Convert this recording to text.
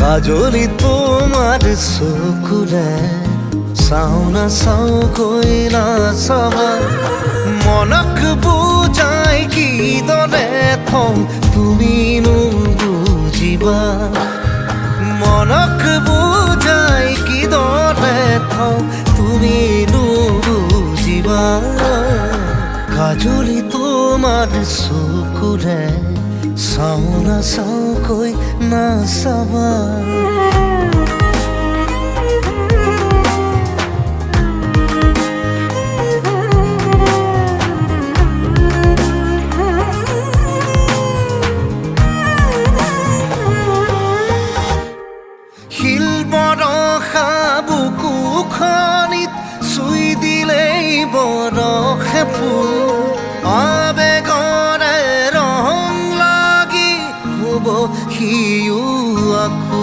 কাজলি তোমাৰ চকুৰে চাও না চাওকৈ নাচাবা মনক বুজাই কিদৰে থওঁ তুমিনো বুজিবা মনক বুজাই কিদৰে থওঁ তুমিনো বুজিবা কাজলি তোমাৰ চকুৰে চাও না চাওকৈ নাচাবা শিল বৰষা বুকুখনিত চুই দিলেই বৰষে ফুল